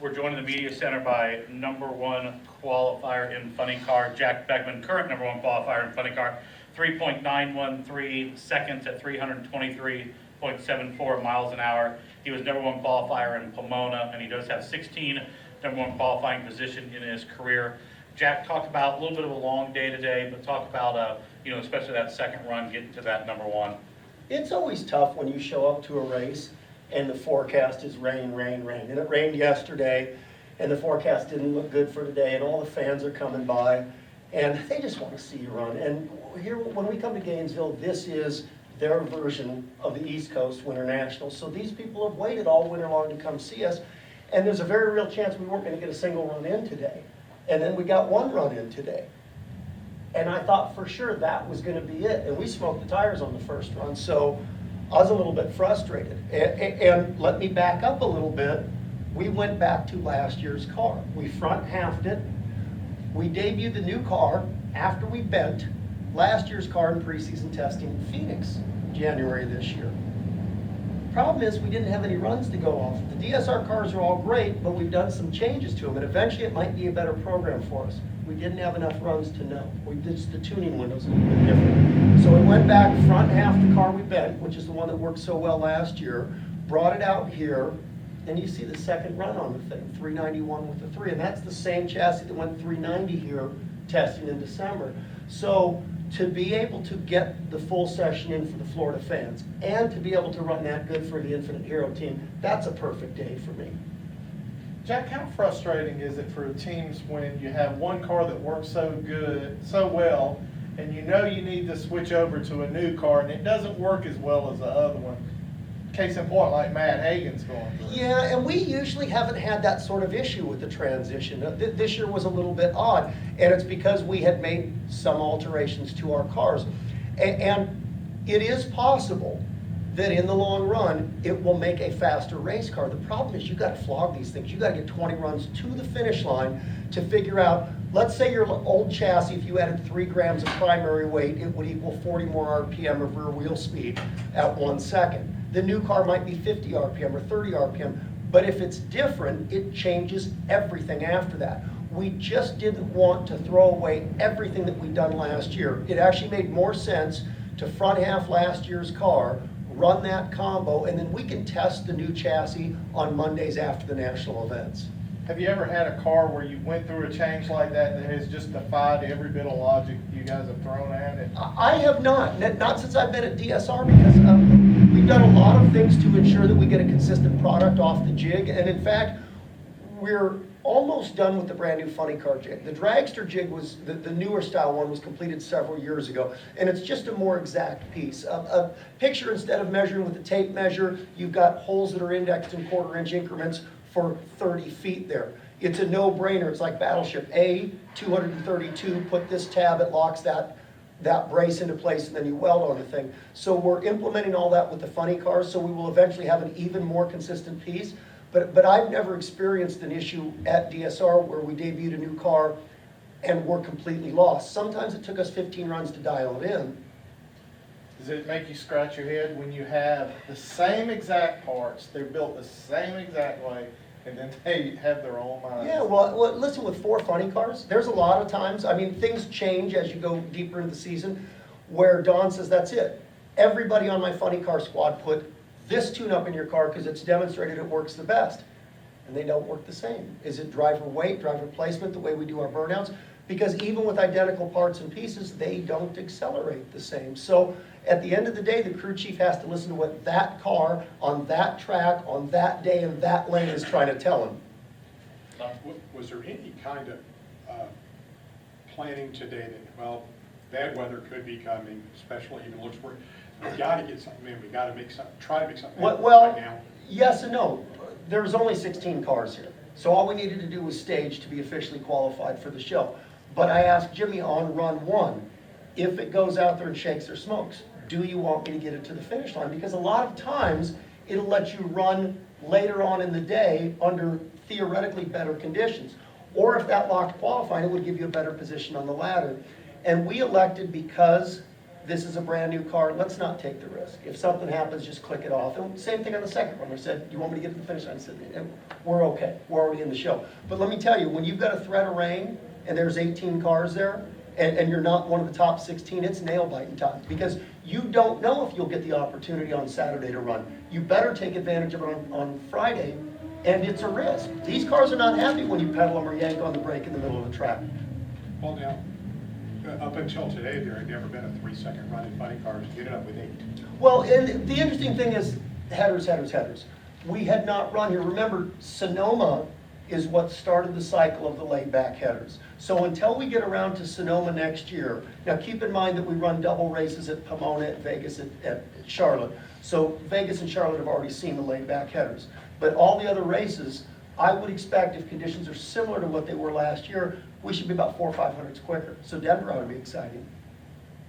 We're joined in the media center by #1 qualifier in Funny Car, Jack Beckman, current #1 qualifier in Funny Car, 3.913 seconds at 323.74 miles an hour. He was #1 qualifier in Pomona, and he does have 16 #1 qualifying position in his career. Jack, talk about a little bit of a long day today, but talk about, especially that second run, getting to that #1. It's always tough when you show up to a race and the forecast is rain, rain, rain. And it rained yesterday, and the forecast didn't look good for today, and all the fans are coming by, and they just want to see you run. And here, when we come to Gainesville, this is their version of the East Coast Winter Nationals. So these people have waited all winter long to come see us, and there's a very real chance we weren't going to get a single run in today. And then we got one run in today. And I thought for sure that was going to be it. And we smoked the tires on the first run. So I was a little bit frustrated. And let me back up a little bit. We went back to last year's car. We front halved it. We debuted the new car after we bent last year's car in preseason testing in Phoenix, January this year. Problem is we didn't have any runs to go off. The DSR cars are all great, but we've done some changes to them, and eventually it might be a better program for us. We didn't have enough runs to know. The tuning window's a little bit different. So we went back, front half the car we bent, which is the one that worked so well last year, brought it out here, and you see the second run on the thing, 391 with the 3, and that's the same chassis that went 390 here testing in December. So to be able to get the full session in for the Florida fans and to be able to run that good for the Infinite Hero team, that's a perfect day for me. Jack, how frustrating is it for teams when you have one car that works so good, so well, and you know you need to switch over to a new car and it doesn't work as well as the other one? Case in point, like Matt Hagan's going through. Yeah, and we usually haven't had that sort of issue with the transition. This year was a little bit odd, and it's because we had made some alterations to our cars. And it is possible that in the long run, it will make a faster race car. The problem is you got to flog these things. You got to get 20 runs to the finish line to figure out, let's say your old chassis, if you added 3 grams of primary weight, it would equal 40 more RPM of rear wheel speed at 1 second. The new car might be 50 RPM or 30 RPM, but if it's different, it changes everything after that. We just didn't want to throw away everything that we'd done last year. It actually made more sense to front half last year's car, run that combo, and then we can test the new chassis on Mondays after the national events. Have you ever had a car where you went through a change like that that has just defied every bit of logic you guys have thrown at it? I have not since I've been at DSR, because we've done a lot of things to ensure that we get a consistent product off the jig, and in fact, we're almost done with the brand new Funny Car jig. The dragster jig was, the newer style one was completed several years ago, and it's just a more exact piece. A picture, instead of measuring with a tape measure, you've got holes that are indexed in 1/4 inch increments for 30 feet there. It's a no-brainer. It's like Battleship. A, 232, put this tab, it locks that brace into place, and then you weld on the thing. So we're implementing all that with the Funny Cars, so we will eventually have an even more consistent piece. But I've never experienced an issue at DSR where we debuted a new car and we're completely lost. Sometimes it took us 15 runs to dial it in. Does it make you scratch your head when you have the same exact parts, they're built the same exact way, and then they have their own minds? Yeah, well, listen, with 4 Funny Cars, there's a lot of times, I mean, things change as you go deeper into the season, where Don says, that's it. Everybody on my Funny Car squad put this tune-up in your car because it's demonstrated it works the best. And they don't work the same. Is it driver weight, driver placement, the way we do our burnouts? Because even with identical parts and pieces, they don't accelerate the same. So at the end of the day, the crew chief has to listen to what that car on that track, on that day, in that lane is trying to tell him. Was there any kind of planning today that, well, bad weather could be coming, especially even looks for, we got to get something in, we got to make something, try to make something happen right now? Yes and no. There's only 16 cars here. So all we needed to do was stage to be officially qualified for the show. But I asked Jimmy on run 1, if it goes out there and shakes or smokes, do you want me to get it to the finish line? Because a lot of times it'll let you run later on in the day under theoretically better conditions. Or if that locked qualifying, it would give you a better position on the ladder. And we elected, because this is a brand new car, let's not take the risk. If something happens, just click it off. And same thing on the second one, I said, you want me to get to the finish line? I said, we're okay, we're already in the show. But let me tell you, when you've got a threat of rain, and there's 18 cars there, and you're not one of the top 16, it's nail-biting time, because you don't know if you'll get the opportunity on Saturday to run. You better take advantage of it on Friday, and it's a risk. These cars are not happy when you pedal them or yank on the brake in the middle of the track. Well, now, up until today, there had never been a 3-second run in funny cars. You ended up with 8. Well, and the interesting thing is, headers. We had not run here. Remember, Sonoma is what started the cycle of the laid-back headers. So until we get around to Sonoma next year, now keep in mind that we run double races at Pomona, at Vegas, at Charlotte. So Vegas and Charlotte have already seen the laid-back headers. But all the other races, I would expect if conditions are similar to what they were last year, we should be about 400 or 500 quicker. So Denver ought to be exciting.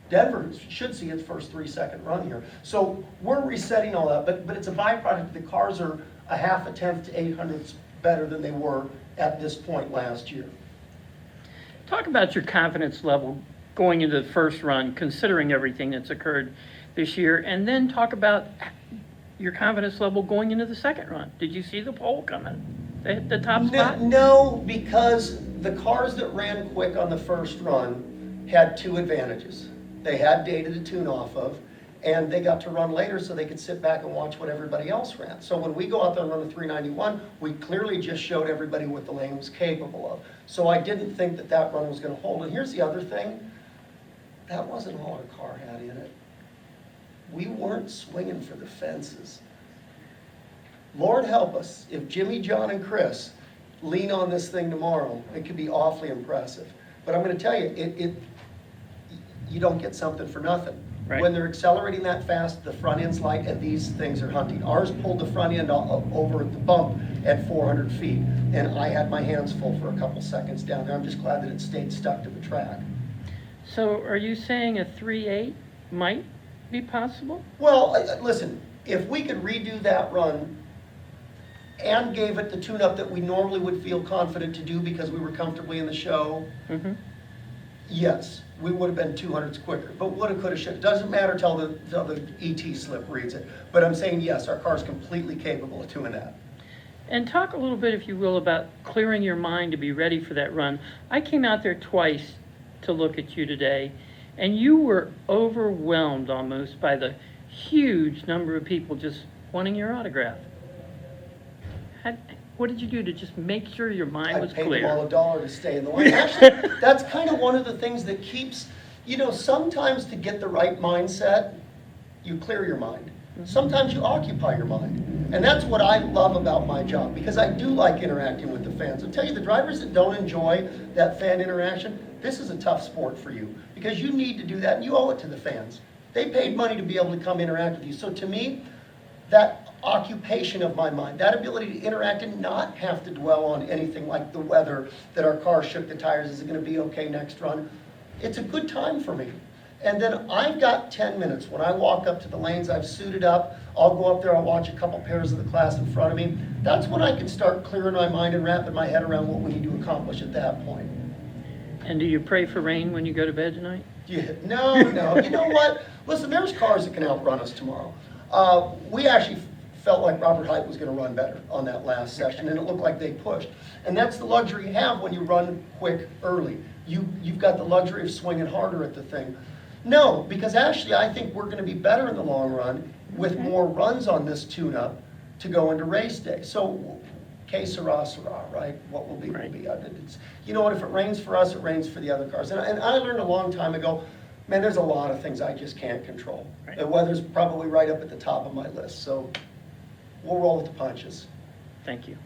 Denver should see its first 3-second run here. So we're resetting all that, but it's a byproduct. The cars are a half a tenth to 800ths better than they were at this point last year. Talk about your confidence level going into the first run, considering everything that's occurred this year, and then talk about your confidence level going into the second run. Did you see the pole coming? The top spot? No, because the cars that ran quick on the first run had 2 advantages. They had data to tune off of, and they got to run later so they could sit back and watch what everybody else ran. So when we go out there and run the 391, we clearly just showed everybody what the lane was capable of. So I didn't think that that run was going to hold. And here's the other thing. That wasn't all our car had in it. We weren't swinging for the fences. Lord help us, if Jimmy, John, and Chris lean on this thing tomorrow, it could be awfully impressive. But I'm going to tell you, you don't get something for nothing. Right. When they're accelerating that fast, the front end's light, and these things are hunting. Ours pulled the front end over at the bump at 400 feet, and I had my hands full for a couple seconds down there. I'm just glad that it stayed stuck to the track. So are you saying a 3.8 might be possible? Well, listen, if we could redo that run and gave it the tune-up that we normally would feel confident to do because we were comfortably in the show, yes, we would have been 200s quicker. But woulda, coulda, shoulda. Doesn't matter till the ET slip reads it. But I'm saying, yes, our car's completely capable of doing that. And talk a little bit, if you will, about clearing your mind to be ready for that run. I came out there twice to look at you today, and you were overwhelmed almost by the huge number of people just wanting your autograph. What did you do to just make sure your mind was I paid clear? them all $1 to stay in the line. Actually, that's kind of one of the things that keeps, sometimes to get the right mindset, you clear your mind. Sometimes you occupy your mind. And that's what I love about my job, because I do like interacting with the fans. I'll tell you, the drivers that don't enjoy that fan interaction, this is a tough sport for you, because you need to do that, and you owe it to the fans. They paid money to be able to come interact with you. So to me, that occupation of my mind, that ability to interact and not have to dwell on anything like the weather, that our car shook the tires, is it going to be okay next run? It's a good time for me. And then I've got 10 minutes. When I walk up to the lanes, I've suited up, I'll go up there, I'll watch a couple pairs of the class in front of me. That's when I can start clearing my mind and wrapping my head around what we need to accomplish at that point. And do you pray for rain when you go to bed tonight? Yeah, no. You know what? Listen, there's cars that can outrun us tomorrow. We actually felt like Robert Height was going to run better on that last session, and it looked like they pushed. And that's the luxury you have when you run quick early. You've got the luxury of swinging harder at the thing. No, because actually I think we're going to be better in the long run with more runs on this tune-up to go into race day. So, que sera, sera, right? What will be, will be. You know what, if it rains for us, it rains for the other cars. And I learned a long time ago, man, there's a lot of things I just can't control. Right. The weather's probably right up at the top of my list, so we'll roll with the punches. Thank you.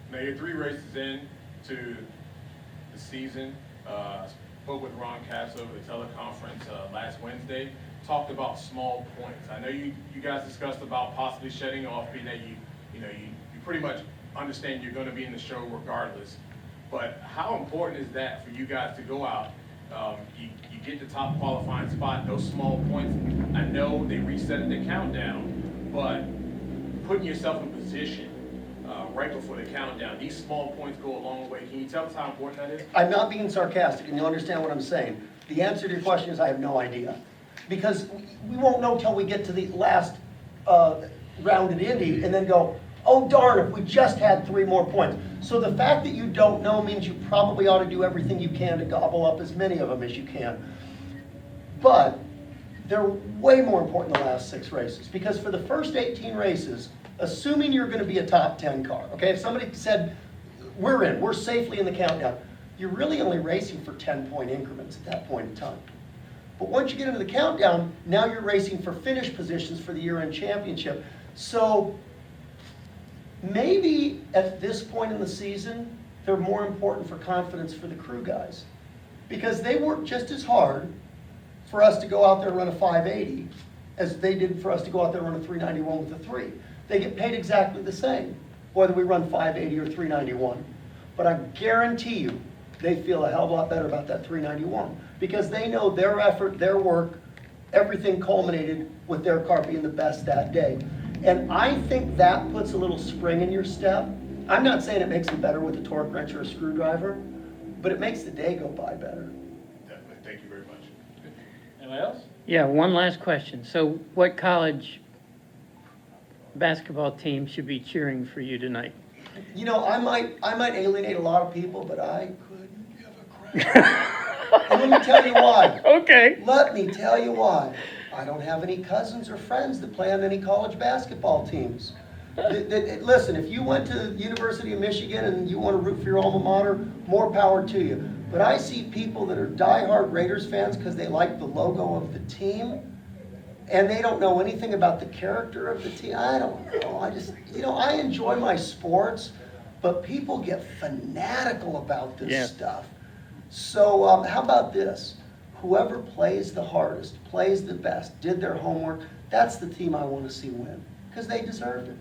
Now you're 3 races in to the season. Spoke with Ron Cass over the teleconference last Wednesday. Talked about small points. I know you guys discussed about possibly shedding off, being that you pretty much understand you're going to be in the show regardless. But how important is that for you guys to go out? You get the top qualifying spot, those small points. I know they reset the countdown, but putting yourself in position right before the countdown, these small points go a long way. Can you tell us how important that is? I'm not being sarcastic, and you'll understand what I'm saying. The answer to your question is I have no idea. because we won't know till we get to the last round at Indy and then go, oh darn, if we just had 3 more points. So the fact that you don't know means you probably ought to do everything you can to gobble up as many of them as you can. But they're way more important than the last 6 races, because for the first 18 races, assuming you're going to be a top 10 car, okay, if somebody said, we're safely in the countdown, you're really only racing for 10-point increments at that point in time. But once you get into the countdown, now you're racing for finish positions for the year-end championship. So maybe at this point in the season, they're more important for confidence for the crew guys, because they work just as hard for us to go out there and run a 580 as they did for us to go out there and run a 391 with a 3. They get paid exactly the same, whether we run 580 or 391. But I guarantee you, they feel a hell of a lot better about that 391, because they know their effort, their work, everything culminated with their car being the best that day. And I think that puts a little spring in your step. I'm not saying it makes it better with a torque wrench or a screwdriver, but it makes the day go by better. Definitely, thank you very much. Anybody else? Yeah, one last question. So what college basketball team should be cheering for you tonight? You know, I might alienate a lot of people, but I couldn't give a crap. And let me tell you why. Okay. Let me tell you why. I don't have any cousins or friends that play on any college basketball teams. Listen, if you went to the University of Michigan and you want to root for your alma mater, more power to you. But I see people that are diehard Raiders fans because they like the logo of the team, and they don't know anything about the character of the team. I don't know. I enjoy my sports, but people get fanatical about this Yeah. stuff. So how about this? Whoever plays the hardest, plays the best, did their homework, that's the team I want to see win, because they deserved it.